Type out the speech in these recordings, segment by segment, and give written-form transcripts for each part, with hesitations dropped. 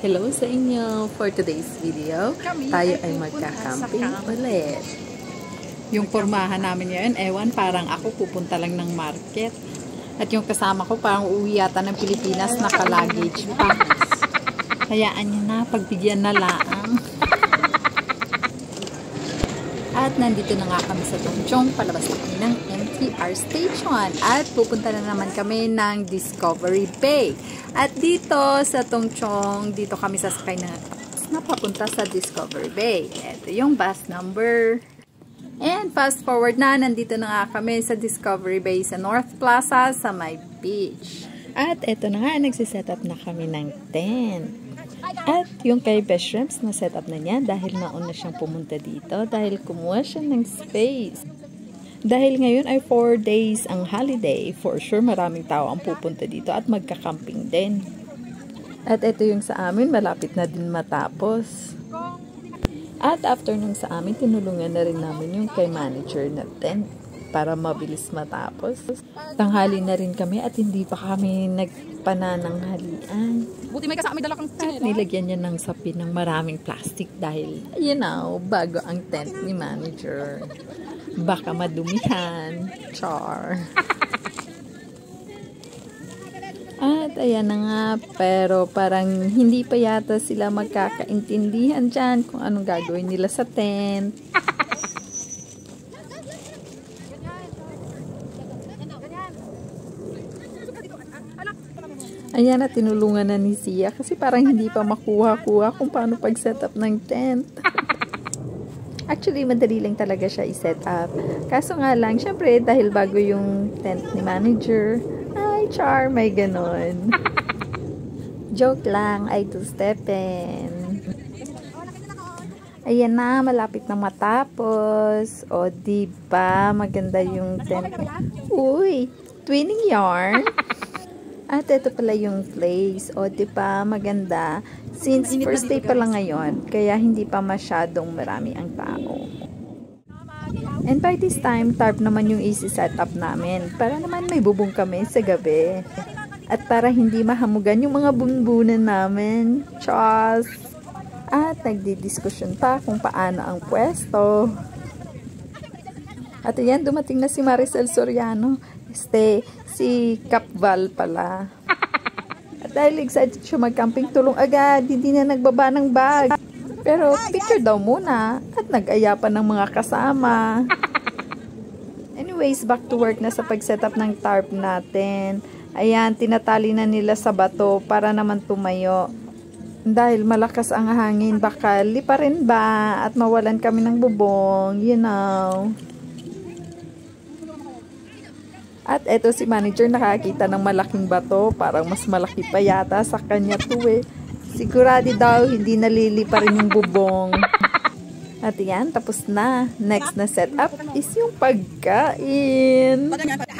Hello sa inyo! For today's video, tayo ay magka-camping ulit. Yung pormahan namin ngayon, ewan, parang ako pupunta lang ng market. At yung kasama ko parang uuwi yata ng Pilipinas, naka-luggage pa. Hayaan niya na, pagbigyan na lang. At nandito na nga kami sa Tongchong, palabas na kami ng MTR station. At pupunta na naman kami ng Discovery Bay. At dito sa Tongchong, dito kami sasakay na papunta sa Discovery Bay. Ito yung bus number. And fast forward na, nandito na nga kami sa Discovery Bay sa North Plaza sa may beach. At ito na nga, nagsiset up na kami ng tent. At yung kay Best Shrimps na set up na niya dahil nauna siyang pumunta dito dahil kumuha siya ng space. Dahil ngayon ay 4 days ang holiday, for sure maraming tao ang pupunta dito at magka-camping din. At ito yung sa amin, malapit na din matapos. At after nung sa amin, tinulungan na rin namin yung kay manager na tent para mabilis matapos. Tanghali na rin kami at hindi pa kami nagpanananghalian. Buti may kasama, may dala kang at nilagyan niya ng sapin ng maraming plastic dahil, you know, bago ang tent ni manager. Baka madumihan. Char. At ayan na nga, pero parang hindi pa yata sila magkakaintindihan dyan kung anong gagawin nila sa tent. Ayan na, tinulungan na ni Sia kasi parang hindi pa makuha-kuha kung paano pag-set up ng tent. Actually, madali lang talaga siya i-set up. Kaso nga lang, syempre, dahil bago yung tent ni manager, ay, char, may ganon. Joke lang, ay two-steppin. Ayan na, malapit na matapos. O, diba, maganda yung tent. Uy, twinning yarn. At ito pala yung place. O, diba, maganda. Since first day pa lang ngayon, kaya hindi pa masyadong marami ang tao. And by this time, tarp naman yung easy setup namin. Para naman may bubong kami sa gabi. At para hindi mahamugan yung mga bunbunan namin. Chos! At nagdidiskusyon pa kung paano ang pwesto. At ayan, dumating na si Maricel Soriano. Si Kapval pala. At dahil excited siya mag-camping, tulong agad, hindi na nagbaba ng bag. Pero picture daw muna at nag-aya pa ng mga kasama. Anyways, back to work na sa pag-setup ng tarp natin. Ayan, tinatali na nila sa bato para naman tumayo. Dahil malakas ang hangin, baka liparin ba at mawalan kami ng bubong, you know. At eto si manager nakakita ng malaking bato. Parang mas malaki pa yata sa kanya to eh. Sigurado daw hindi nalilipa rin yung bubong. At yan, tapos na. Next na setup is yung pagkain.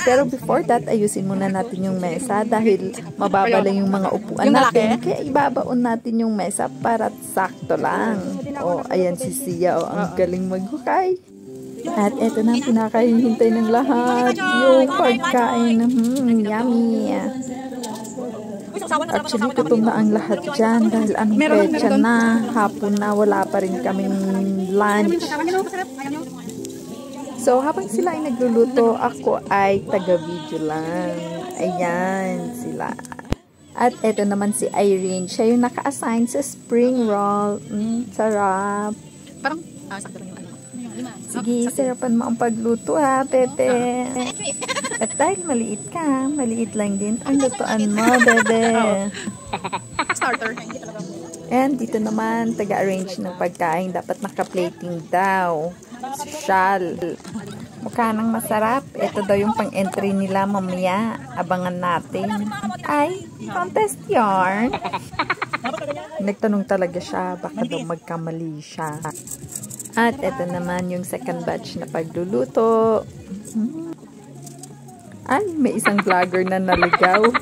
Pero before that, ayusin muna natin yung mesa dahil mababa lang yung mga upuan natin. Kaya ibabaon natin yung mesa para sakto lang. O, ayan si Sia. O, ang galing maghukay. At eto na, pinakahihintay ng lahat. Yung pagkain. Yummy. Actually, gutom na ang lahat dyan. Dahil anong petsa na. Hapon na, wala pa rin kaming lunch. So, habang sila ay nagluluto, ako ay taga-video lang. Ayan, sila. At eto naman si Irene. Siya yung naka-assign sa spring roll. Sarap. Parang, sakto lang yung ano. Sige, sarapan mo ang pagluto ha, Pepe. At dahil maliit ka, maliit lang din ang lutuan mo, bebe. Starter. And dito naman, taga-arrange ng pagkain. Dapat naka-plating daw. Social. Mukha nang masarap. Ito daw yung pang-entry nila mamaya. Abangan natin. Ay, contest yarn. Nagtanong talaga siya, baka daw magkamali siya. At ito naman yung second batch na pagluluto. Ay, may isang vlogger na naligaw.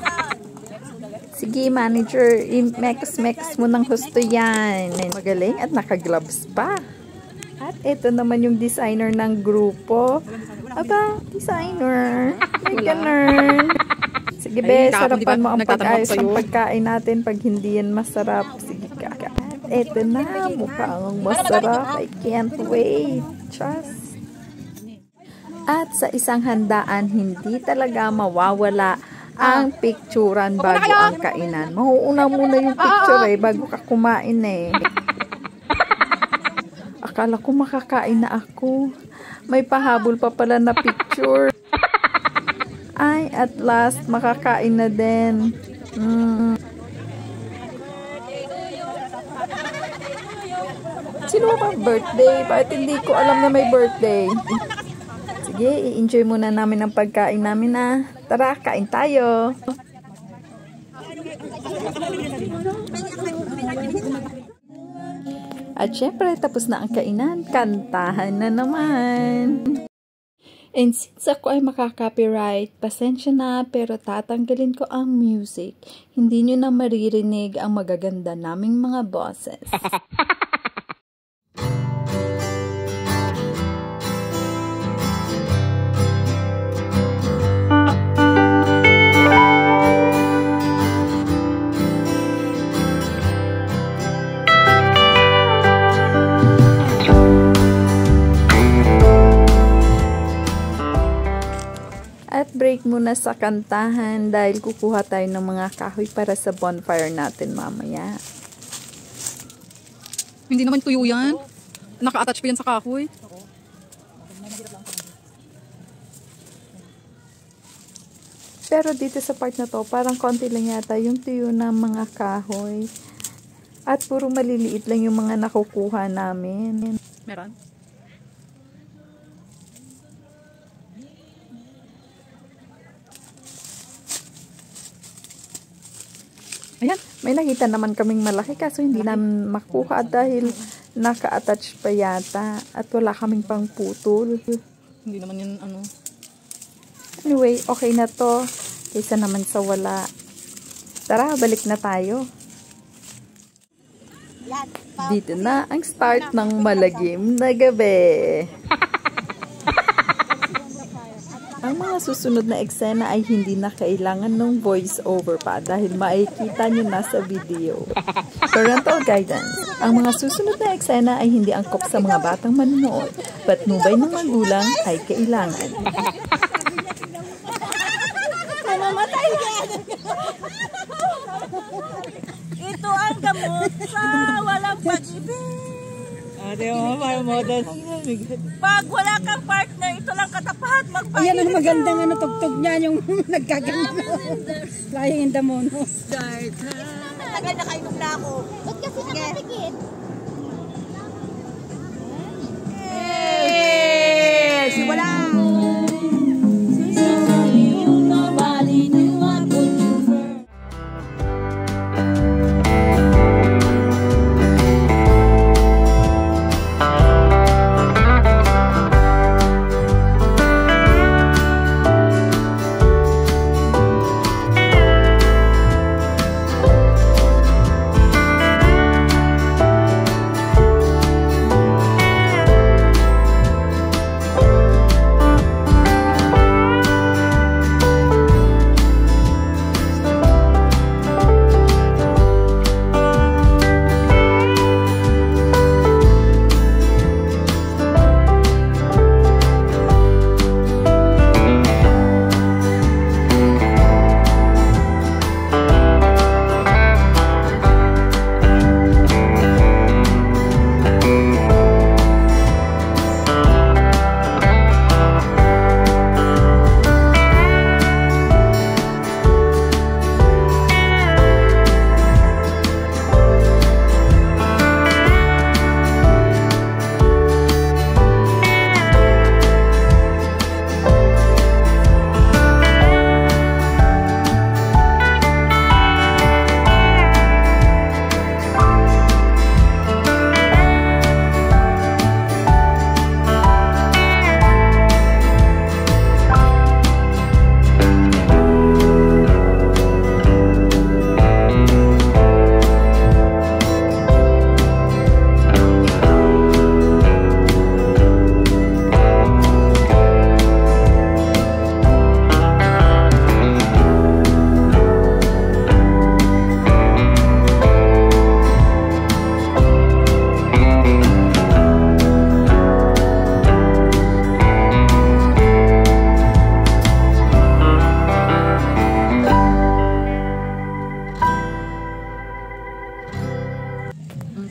Sige, manager, i-mex mo ng husto yan. Magaling at naka-gloves pa. At ito naman yung designer ng grupo. Aba, designer. May ganun. Sige, be, sarapan mo ang pag-ayos ng pagkain natin pag hindi yan masarap. Sige eto na, mukhang masarap. I can't wait. Trust. At sa isang handaan, hindi talaga mawawala ang picturean bago ang kainan. Mauuna muna yung picture bago ka kumain Akala ko makakain na ako. May pahabol pa pala na picture. Ay, at last, makakain na din. Sino ba birthday? Bakit hindi ko alam na may birthday? Sige, i-enjoy muna namin ang pagkain namin Tara, kain tayo. At syempre, tapos na ang kainan. Kantahan na naman. And since ako ay makaka-copyright, pasensya na pero tatanggalin ko ang music. Hindi nyo na maririnig ang magaganda naming mga boses. At break muna sa kantahan dahil kukuha tayo ng mga kahoy para sa bonfire natin mamaya. Hindi naman tuyo yan. Naka-attach pa yan sa kahoy. Pero dito sa part na to, parang konti lang yata yung tuyo ng mga kahoy. At puro maliliit lang yung mga nakukuha namin. Meron? Ayan, may nakita naman kaming malaki kaso hindi namin makuha dahil naka-attach pa yata at wala kaming pang putol. Hindi naman yan Anyway, okay na to kaysa naman sa wala. Tara, balik na tayo. Dito na ang start ng malagim na gabi. Ang mga susunod na eksena ay hindi na kailangan ng voice over pa dahil makikita nyo na sa video. Parental guidance. Ang mga susunod na eksena ay hindi angkop sa mga batang manonood, patnubay ng magulang ay kailangan. Mamamatay yan! Ito ang gamot sa walang pag-ibig. Ate, parang model. Pag wala kang partner, ito lang katapat, magpahinga. Ayan ang magandang tugtog niya, yung nagkaganyan. Flying in the moon. Tagal na kainom na ako. Ba't kasi nakatikit? Si wala!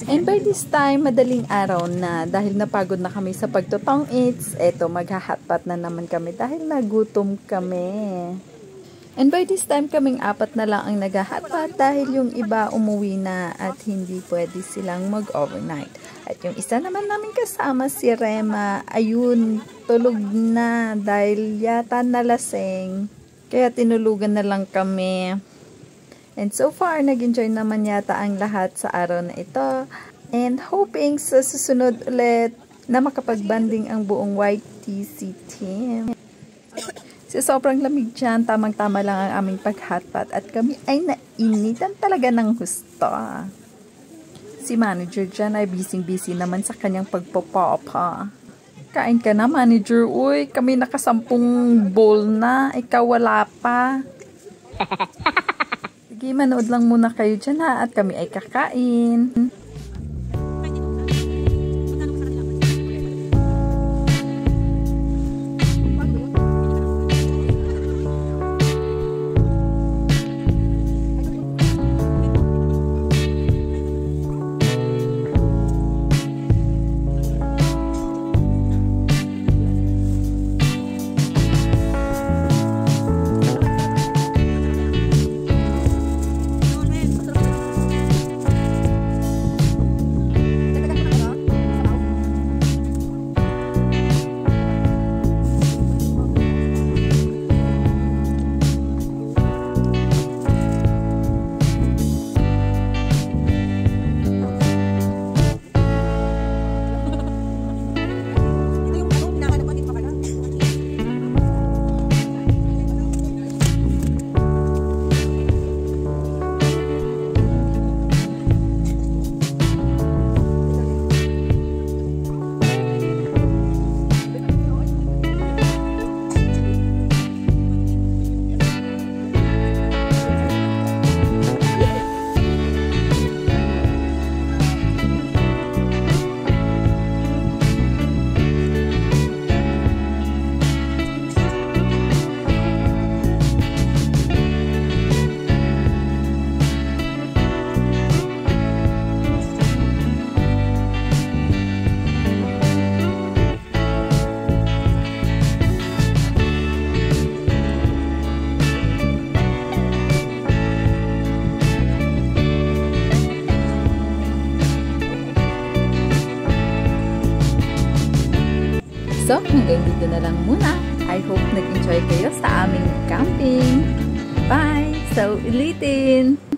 And by this time, madaling araw na dahil napagod na kami sa pagtotong eats, eto magha-hotpot na naman kami dahil nagutom kami. And by this time, kaming apat na lang ang nag-hotpot dahil yung iba umuwi na at hindi pwede silang mag-overnight. At yung isa naman namin kasama, si Rema, ayun, tulog na dahil yata nalasing. Kaya tinulugan na lang kami. And so far, nag-enjoy naman yata ang lahat sa araw na ito. And hoping sa susunod ulit na makapag-banding ang buong YTC team. Sa sobrang lamig dyan, tamang-tama lang ang aming pag-hotpot at kami ay nainitan talaga ng husto. Si manager dyan ay busy-busy naman sa kanyang pagpopop. Kain ka na, manager. Uy, kami nakasampung bowl na. Ikaw wala pa. Sige, manood lang muna kayo dyan ha at kami ay kakain. So, hanggang dito na lang muna. I hope nag-enjoy kayo sa aming camping. Bye! So, ulitin!